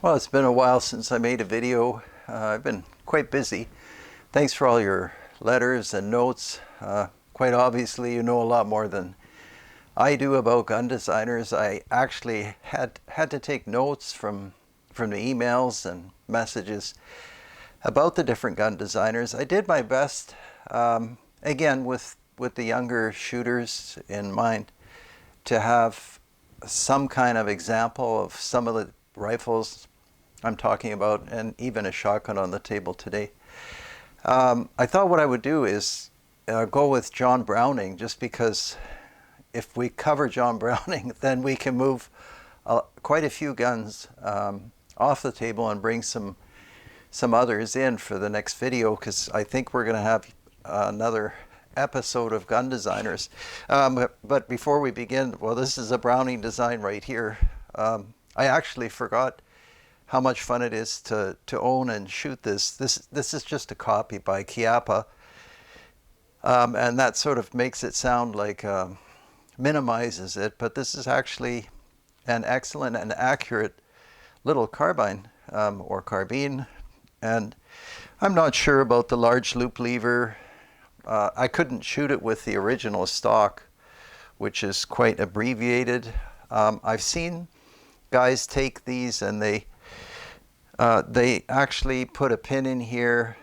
Well, it's been a while since I made a video. I've been quite busy. Thanks for all your letters and notes. Quite obviously, you know a lot more than I do about gun designers. I actually had to take notes from the emails and messages about the different gun designers. I did my best, again, with the younger shooters in mind, to have some kind of example of some of the rifles I'm talking about, and even a shotgun on the table today. I thought what I would do is go with John Browning, just because if we cover John Browning, then we can move quite a few guns off the table and bring some others in for the next video, because I think we're going to have another episode of gun designers. But before we begin, well, this is a Browning design right here. I actually forgot how much fun it is to own and shoot this. This is just a copy by Chiappa, and that sort of makes it sound like minimizes it, but this is actually an excellent and accurate little carbine or carbine. And I'm not sure about the large loop lever. I couldn't shoot it with the original stock, which is quite abbreviated. I've seen guys take these and they actually put a pin in here,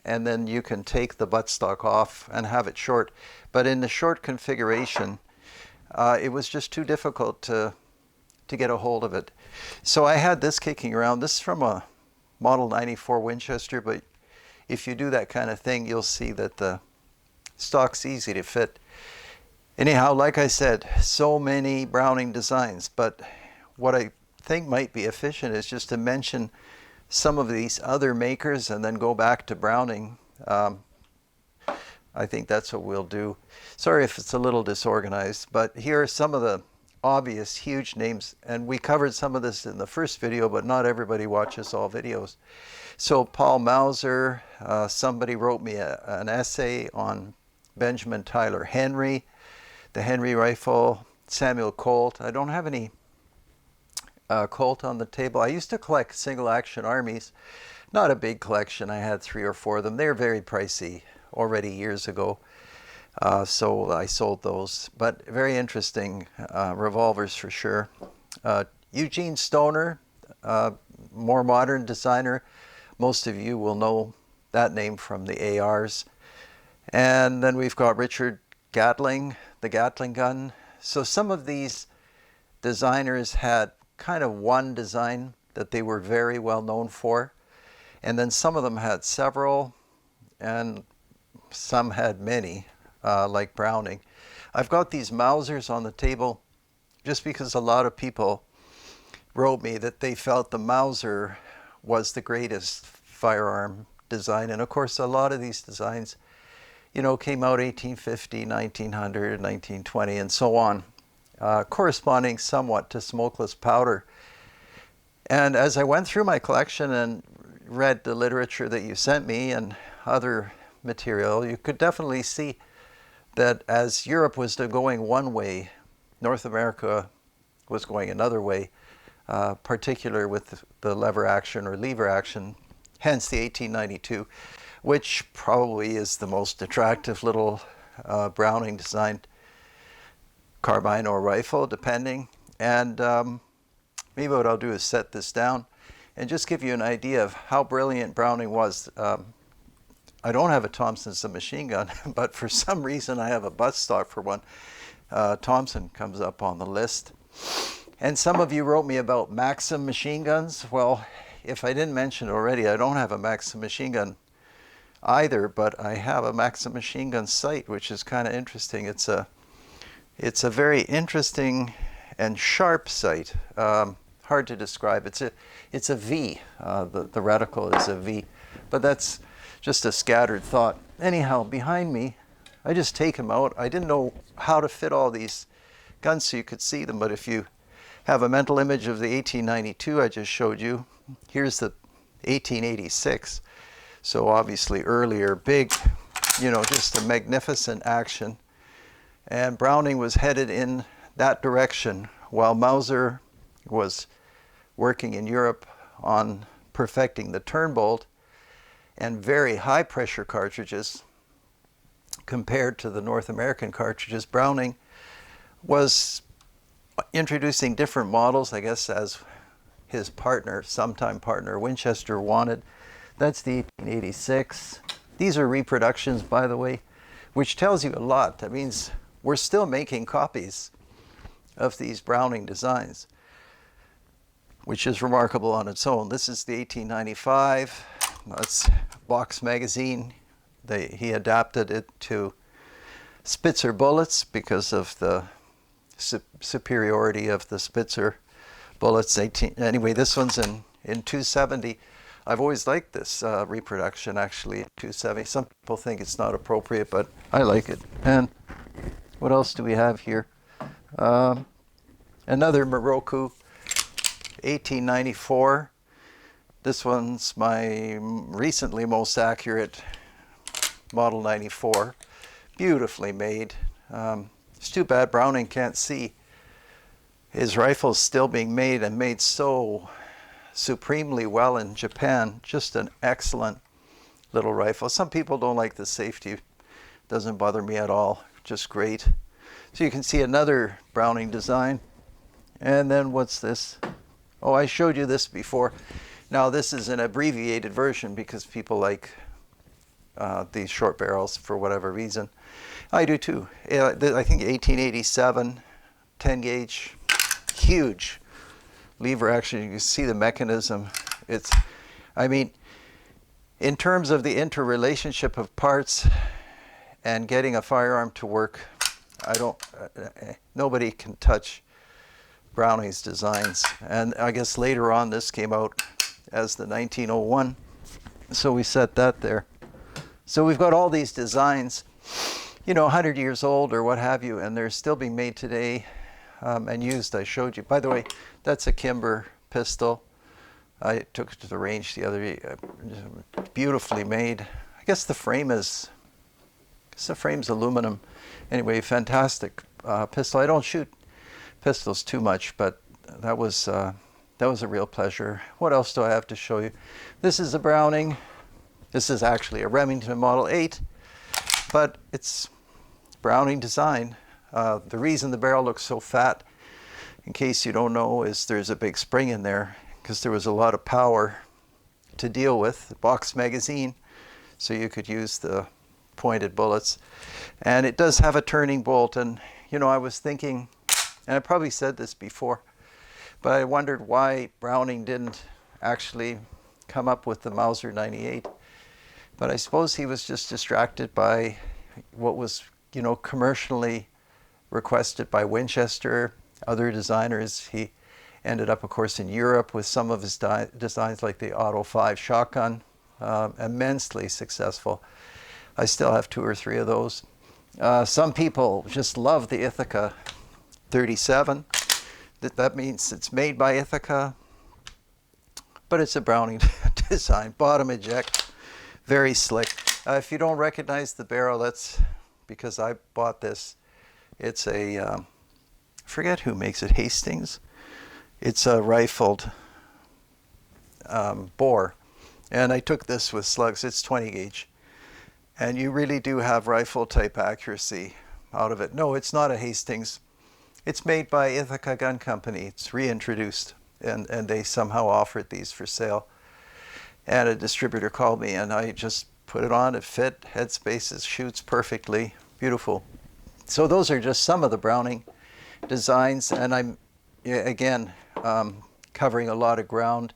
and then you can take the buttstock off and have it short. But in the short configuration, it was just too difficult to get a hold of it. So I had this kicking around. This is from a Model 94 Winchester, but if you do that kind of thing, you'll see that the stock's easy to fit. Anyhow, like I said, so many Browning designs, but what I think might be efficient is just to mention some of these other makers and then go back to Browning. I think that's what we'll do. Sorry if it's a little disorganized, but here are some of the obvious huge names, and we covered some of this in the first video, but not everybody watches all videos. So Paul Mauser, somebody wrote me an essay on Benjamin Tyler Henry, the Henry rifle, Samuel Colt. I don't have any Colt on the table. I used to collect single action armies. Not a big collection. I had 3 or 4 of them. They're very pricey already years ago. So I sold those. But very interesting revolvers for sure. Eugene Stoner, more modern designer. Most of you will know that name from the ARs. And then we've got Richard Gatling, the Gatling gun. So some of these designers had kind of one design that they were very well known for, and then some of them had several, and some had many, like Browning. I've got these Mausers on the table just because a lot of people wrote me that they felt the Mauser was the greatest firearm design, and of course a lot of these designs, you know, came out 1850, 1900, 1920, and so on. Corresponding somewhat to smokeless powder. And as I went through my collection and read the literature that you sent me and other material, you could definitely see that as Europe was going one way, North America was going another way, particular with the lever action or lever action, hence the 1892, which probably is the most attractive little Browning designed carbine or rifle, depending. And maybe what I'll do is set this down and just give you an idea of how brilliant Browning was. I don't have a Thompson submachine gun, but for some reason I have a buttstock for one. Thompson comes up on the list. And some of you wrote me about Maxim machine guns. Well, if I didn't mention it already, I don't have a Maxim machine gun either, but I have a Maxim machine gun sight, which is kind of interesting. It's a very interesting and sharp sight. Hard to describe. It's a V. The reticle is a V, but that's just a scattered thought. Anyhow, behind me, I just take them out. I didn't know how to fit all these guns so you could see them, but if you have a mental image of the 1892 I just showed you, here's the 1886. So obviously earlier, big, you know, just a magnificent action. And Browning was headed in that direction while Mauser was working in Europe on perfecting the turn bolt and very high pressure cartridges compared to the North American cartridges, Browning was introducing different models, I guess, as his partner, sometime partner, Winchester wanted. That's the 1886. These are reproductions, by the way, which tells you a lot. That means we're still making copies of these Browning designs, which is remarkable on its own. This is the 1895. That's box magazine. He adapted it to Spitzer bullets because of the superiority of the Spitzer bullets. Anyway, this one's in 270. I've always liked this reproduction, actually, 270. Some people think it's not appropriate, but I like it. And what else do we have here? Another Miroku, 1894. This one's my recently most accurate Model 94. Beautifully made. It's too bad Browning can't see his rifles still being made, and made so supremely well in Japan. Just an excellent little rifle. Some people don't like the safety. Doesn't bother me at all. Just great. So you can see another Browning design. And then what's this? Oh, I showed you this before. Now this is an abbreviated version because people like these short barrels for whatever reason. I do too. I think 1887, 10 gauge, huge lever action. You can see the mechanism. I mean, in terms of the interrelationship of parts and getting a firearm to work, nobody can touch Browning's designs. And I guess later on this came out as the 1901. So we set that there. So we've got all these designs, 100 years old or what have you, and they're still being made today and used. I showed you. By the way, that's a Kimber Pistol. I took it to the range the other day. Beautifully made. I guess the frame's aluminum. Anyway, fantastic pistol. I don't shoot pistols too much, but that was a real pleasure. What else do I have to show you? This is a Browning. This is actually a Remington Model 8, but it's Browning design. The reason the barrel looks so fat, in case you don't know, is there's a big spring in there because there was a lot of power to deal with. The box magazine, so you could use the pointed bullets. And it does have a turning bolt. And, I was thinking, and I probably said this before, but I wondered why Browning didn't actually come up with the Mauser 98. But I suppose he was just distracted by what was, commercially requested by Winchester, other designers. He ended up, of course, in Europe with some of his designs like the Auto 5 shotgun, immensely successful. I still have 2 or 3 of those. Some people just love the Ithaca 37. That means it's made by Ithaca, but it's a Browning design. Bottom eject, very slick. If you don't recognize the barrel, that's because I bought this. It's I forget who makes it, Hastings. It's a rifled bore. And I took this with slugs. It's 20 gauge. And you really do have rifle type accuracy out of it. No, it's not a Hastings. It's made by Ithaca Gun Company. It's reintroduced. And they somehow offered these for sale. And a distributor called me and I just put it on. It fit, head spaces, shoots perfectly. Beautiful. So those are just some of the Browning designs. And I'm, again, covering a lot of ground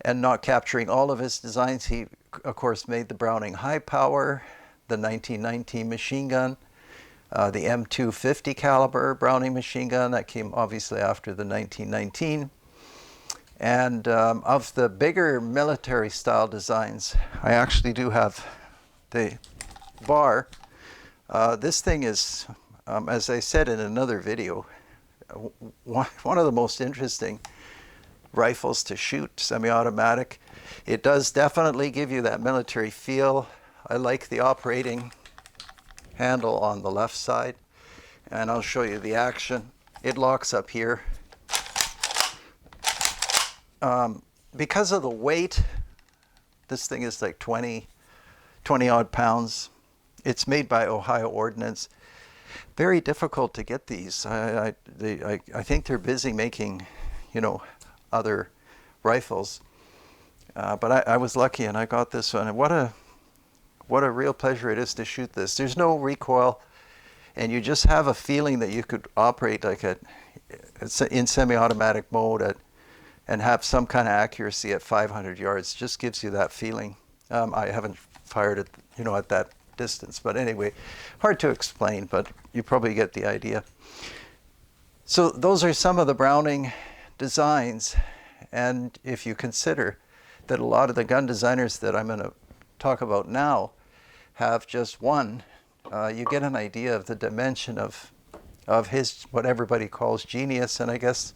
and not capturing all of his designs. He, of course, made the Browning High Power, the 1919 machine gun, the M250 caliber Browning machine gun that came obviously after the 1919. And of the bigger military style designs, I actually do have the bar. This thing is, as I said in another video, one of the most interesting rifles to shoot, semi-automatic. It does definitely give you that military feel. I like the operating handle on the left side, and I'll show you the action. It locks up here. because of the weight, this thing is like 20 odd pounds. It's made by Ohio Ordnance. Very difficult to get these. I think they're busy making, you know, other rifles. But I was lucky and I got this one. And what a real pleasure it is to shoot this. There's no recoil, and you just have a feeling that you could operate like in semi-automatic mode and have some kind of accuracy at 500 yards. Just gives you that feeling. I haven't fired it, you know, at that distance, but anyway, hard to explain, but you probably get the idea. So those are some of the Browning designs, and if you consider that a lot of the gun designers that I'm going to talk about now have just one, you get an idea of the dimension of his, what everybody calls genius, and I guess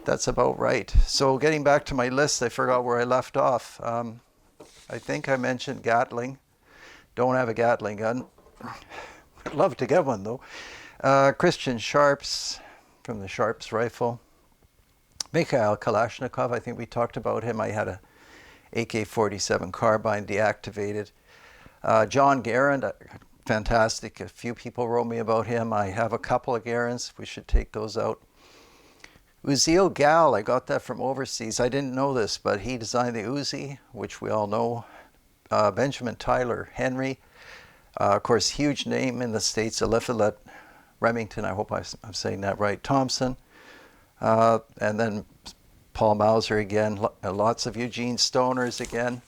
that's about right. So getting back to my list, I forgot where I left off. I think I mentioned Gatling. Don't have a Gatling gun. I'd love to get one though. Christian Sharps from the Sharps rifle. Mikhail Kalashnikov, I think we talked about him. I had a AK-47 carbine deactivated. John Garand, fantastic. A few people wrote me about him. I have a couple of Garands. We should take those out. Uzziel Gal, I got that from overseas. I didn't know this, but he designed the Uzi, which we all know. Benjamin Tyler Henry, of course, huge name in the States. Eliphalet Remington, I hope I'm saying that right. Thompson, and then Paul Mauser again. Lots of Eugene Stoners again.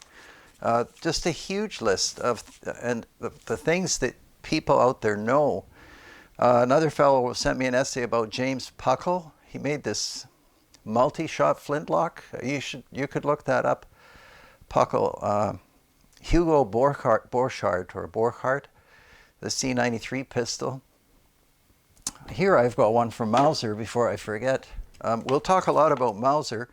Just a huge list of and the things that people out there know. Another fellow sent me an essay about James Puckle. He made this multi-shot flintlock. You could look that up. Puckle. Hugo Borchardt, the C93 pistol. Here I've got one from Mauser before I forget. We'll talk a lot about Mauser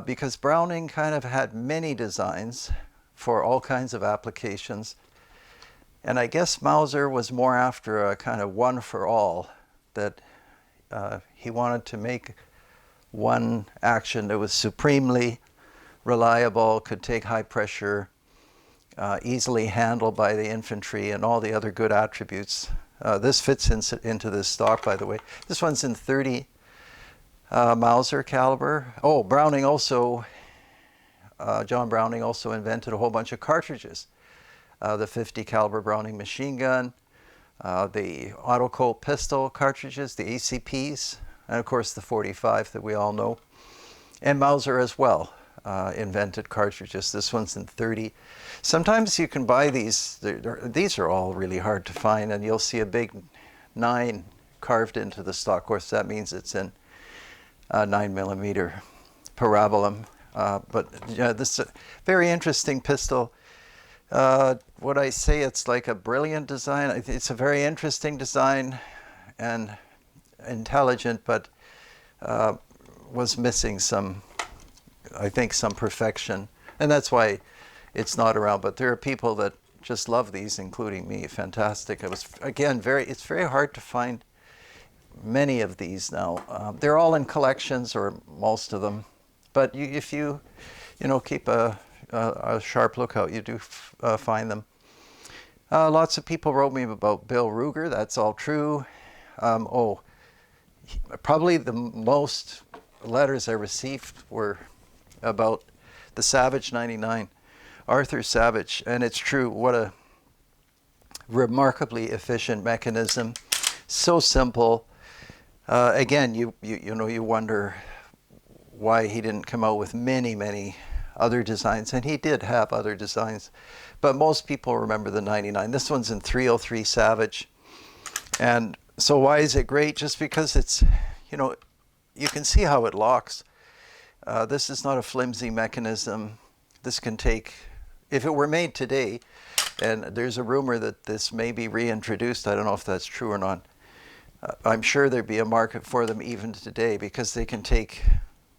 because Browning kind of had many designs for all kinds of applications. And I guess Mauser was more after a kind of one for all, that he wanted to make one action that was supremely reliable, could take high pressure, easily handled by the infantry, and all the other good attributes. This fits into this stock, by the way. This one's in 30 Mauser caliber. Oh, Browning also, John Browning also invented a whole bunch of cartridges. The 50 caliber Browning machine gun, the Autocolt pistol cartridges, the ACPs, and of course the 45 that we all know. And Mauser as well invented cartridges. This one's in 30. Sometimes you can buy these. These are all really hard to find, and you'll see a big 9 carved into the stock. Of course, that means it's in 9mm parabolum. But yeah, this is a very interesting pistol. Would I say it's like a brilliant design? It's a very interesting design and intelligent, but was missing some, I think, some perfection. And that's why it's not around. But there are people that just love these, including me. Fantastic. It was, again, it's very hard to find many of these now. They're all in collections, or most of them. But if you keep a sharp lookout, you do find them. Lots of people wrote me about Bill Ruger. That's all true. Probably the most letters I received were about the Savage 99, Arthur Savage, and it's true. What a remarkably efficient mechanism, so simple. Again, you wonder why he didn't come out with many other designs, and he did have other designs, but most people remember the 99. This one's in 303 Savage, and so why is it great? Just because it's, you can see how it locks. This is not a flimsy mechanism. This can take, if it were made today, and there's a rumor that this may be reintroduced, I don't know if that's true or not. I'm sure there'd be a market for them even today, because they can take,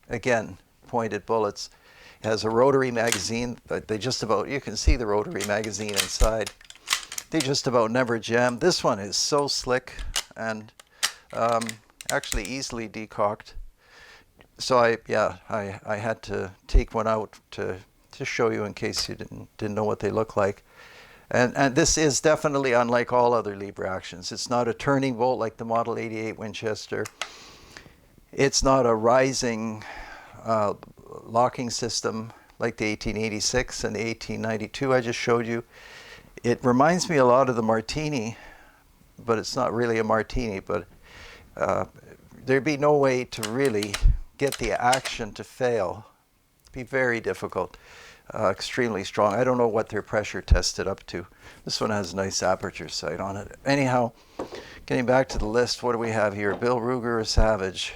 again, pointed bullets. It has a rotary magazine. They just about, you can see the rotary magazine inside. They just about never jam. This one is so slick and actually easily decocked. So I had to take one out to show you in case you didn't know what they look like. And this is definitely unlike all other lever actions. It's not a turning bolt like the Model 88 Winchester. It's not a rising locking system like the 1886 and the 1892 I just showed you. It reminds me a lot of the Martini, but it's not really a Martini. But there'd be no way to really get the action to fail. It'd be very difficult. Extremely strong. I don't know what their pressure tested up to. This one has a nice aperture sight on it. Anyhow, getting back to the list, what do we have here? Bill Ruger or Savage?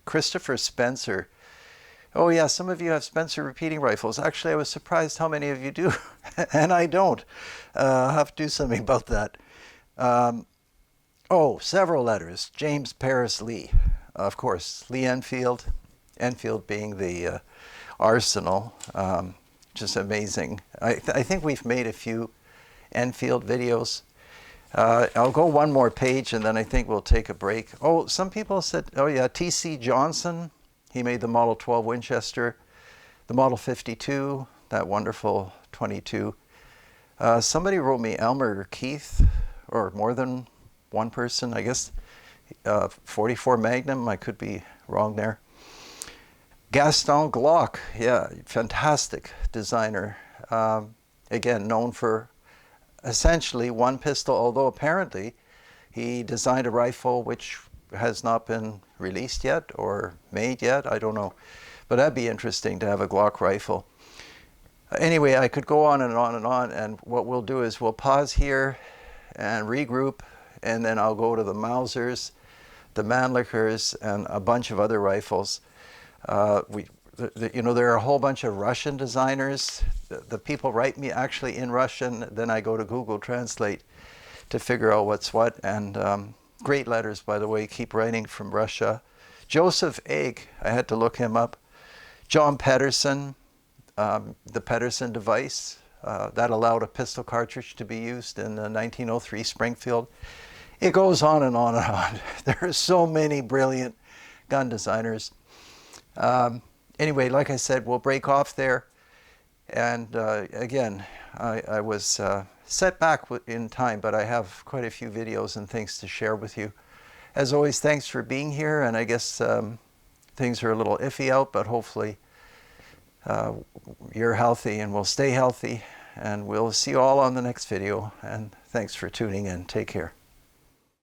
Christopher Spencer. Oh yeah, some of you have Spencer repeating rifles. Actually, I was surprised how many of you do, and I don't. I'll have to do something about that. Oh, several letters. James Paris Lee. Of course, Lee Enfield. Enfield being the arsenal. Just amazing. I think we've made a few Enfield videos. I'll go one more page and then I think we'll take a break. Oh, some people said, oh yeah, T.C. Johnson. He made the Model 12 Winchester, the Model 52, that wonderful 22. Somebody wrote me Elmer Keith, or more than one person, I guess. 44 Magnum, I could be wrong there. Gaston Glock, yeah, fantastic designer. Again, known for essentially one pistol, although apparently he designed a rifle which has not been released yet or made yet, I don't know. But that'd be interesting to have a Glock rifle. Anyway, I could go on and on and on, and what we'll do is we'll pause here and regroup, and then I'll go to the Mausers, the Mannlichers, and a bunch of other rifles. You know, there are a whole bunch of Russian designers. The people write me actually in Russian, then I go to Google Translate to figure out what's what. And great letters, by the way, keep writing from Russia. Joseph Egg, I had to look him up. John Pedersen, the Pedersen device, that allowed a pistol cartridge to be used in the 1903 Springfield. It goes on and on and on. There are so many brilliant gun designers. Anyway, like I said, we'll break off there. And again, I was set back in time, but I have quite a few videos and things to share with you. As always, thanks for being here. And I guess things are a little iffy out, but hopefully you're healthy and we'll stay healthy. And we'll see you all on the next video. And thanks for tuning in. Take care.